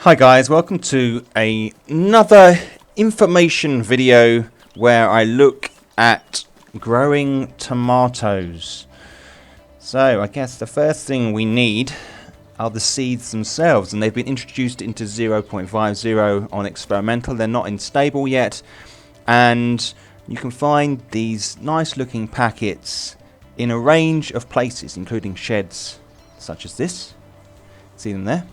Hi guys, welcome to another information video where I look at growing tomatoes. So I guess the first thing we need are the seeds themselves, and they've been introduced into 0.50 on experimental. They're not in stable yet, and you can find these nice looking packets in a range of places, including sheds such as this. See them there?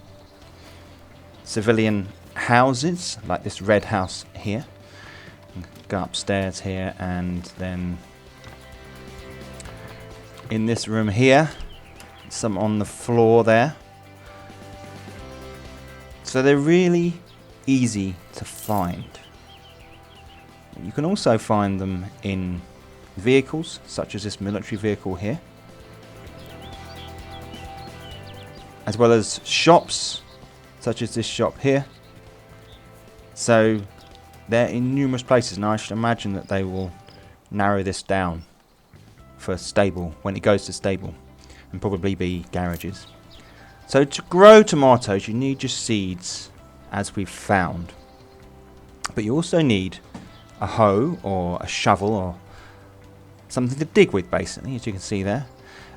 Civilian houses, like this red house here. Go upstairs here, and then in this room here, some on the floor there. So they're really easy to find. You can also find them in vehicles, such as this military vehicle here, as well as shops, such as this shop here. So they're in numerous places, and I should imagine that they will narrow this down for stable, when it goes to stable, and probably be garages. So to grow tomatoes you need your seeds, as we've found, but you also need a hoe or a shovel or something to dig with, basically, as you can see there,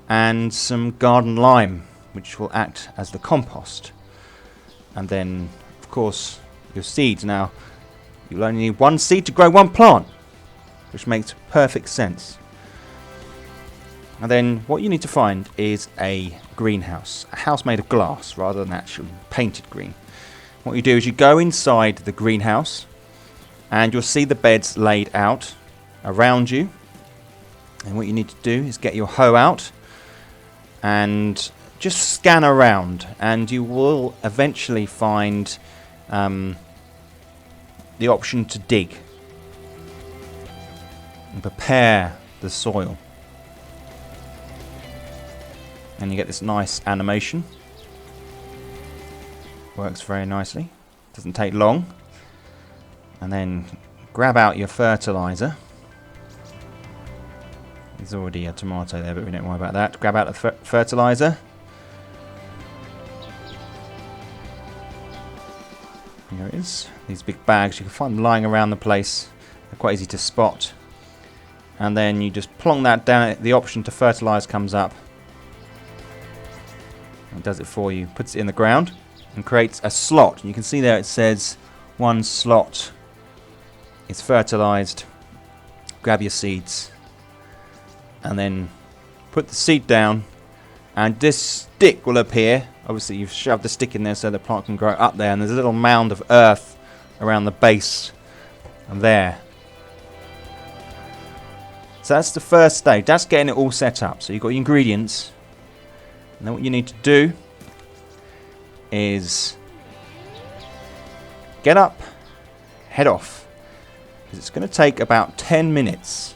and some garden lime, which will act as the compost. And then, of course, your seeds. Now, you'll only need one seed to grow one plant, which makes perfect sense. And then what you need to find is a greenhouse, a house made of glass rather than actually painted green. What you do is you go inside the greenhouse, and you'll see the beds laid out around you. And what you need to do is get your hoe out and just scan around, and you will eventually find the option to dig and prepare the soil. And you get this nice animation. Works very nicely. Doesn't take long. And then grab out your fertilizer. There's already a tomato there, but we don't worry about that. Grab out the fertilizer. Here it is. These big bags, you can find them lying around the place. They're quite easy to spot. And then you just plonk that down. The option to fertilise comes up. It does it for you. Puts it in the ground and creates a slot. And you can see there it says one slot is fertilised. Grab your seeds and then put the seed down, and this stick will appear. Obviously you've shoved the stick in there so the plant can grow up there, and there's a little mound of earth around the base and there. So that's the first stage. That's getting it all set up. So you've got your ingredients, and then what you need to do is get up, head off, because it's going to take about 10 minutes.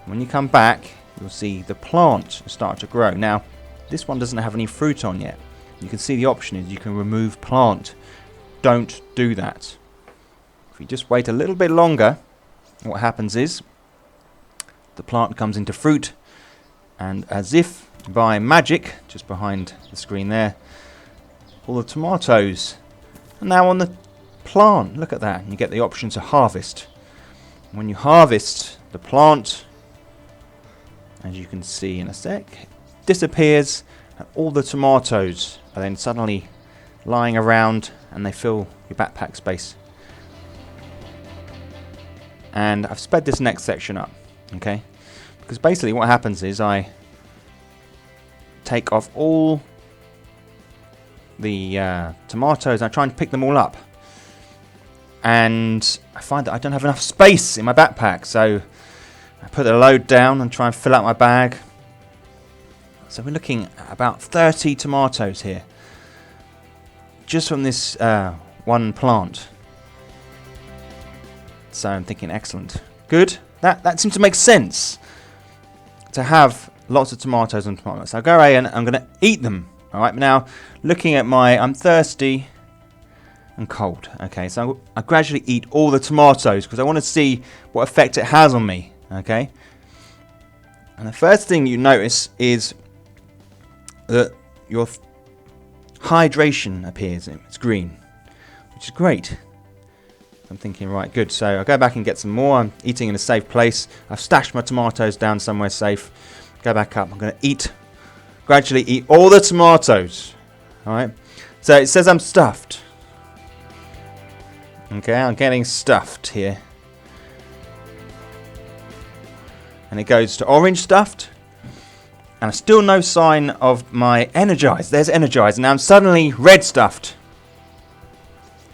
When you come back, you'll see the plant start to grow. Now, this one doesn't have any fruit on yet. You can see the option is you can remove plant. Don't do that. If you just wait a little bit longer, what happens is the plant comes into fruit, and as if by magic, just behind the screen there, all the tomatoes are now on the plant. Look at that. You get the option to harvest. When you harvest the plant, as you can see in a sec, disappears, and all the tomatoes are then suddenly lying around, and they fill your backpack space. And I've sped this next section up, okay? Because basically what happens is I take off all the tomatoes and I try and pick them all up. And I find that I don't have enough space in my backpack, so I put the load down and try and fill out my bag. So we're looking at about 30 tomatoes here, just from this one plant. So I'm thinking, excellent, good. That seems to make sense, to have lots of tomatoes on tomatoes. So I'll go away and I'm going to eat them. All right, now looking at I'm thirsty and cold. Okay, so I gradually eat all the tomatoes because I want to see what effect it has on me. Okay, and the first thing you notice is that your hydration appears. It's green. which is great. I'm thinking, right, good. So I'll go back and get some more. I'm eating in a safe place. I've stashed my tomatoes down somewhere safe. Go back up. I'm going to gradually eat all the tomatoes. All right. So it says I'm stuffed. Okay, I'm getting stuffed here. And it goes to orange stuffed. And still no sign of my energized. There's energized. Now I'm suddenly red stuffed.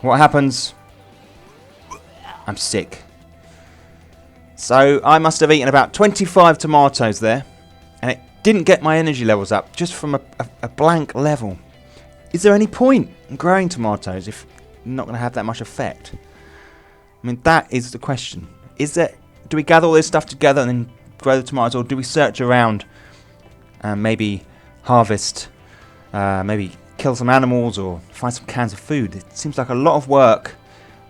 What happens? I'm sick. So I must have eaten about 25 tomatoes there. And it didn't get my energy levels up. Just from a blank level. Is there any point in growing tomatoes if you're not going to have that much effect? I mean, that is the question. Do we gather all this stuff together and then grow the tomatoes? Or do we search around and maybe harvest, maybe kill some animals or find some cans of food? It seems like a lot of work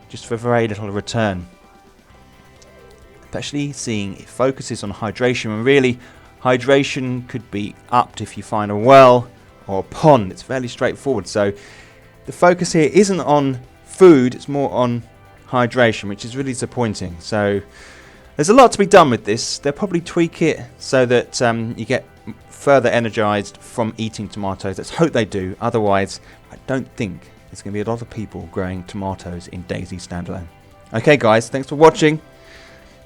just for very little return. Especially seeing it focuses on hydration, and really hydration could be upped if you find a well or a pond. It's fairly straightforward. So the focus here isn't on food, it's more on hydration, which is really disappointing. So there's a lot to be done with this. They'll probably tweak it so that you get further energized from eating tomatoes. Let's hope they do. Otherwise, I don't think there's going to be a lot of people growing tomatoes in DayZ Standalone. Okay guys, thanks for watching.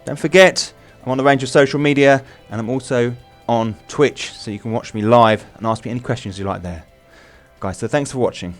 Don't forget, I'm on a range of social media and I'm also on Twitch, so you can watch me live and ask me any questions you like there. Guys, so thanks for watching.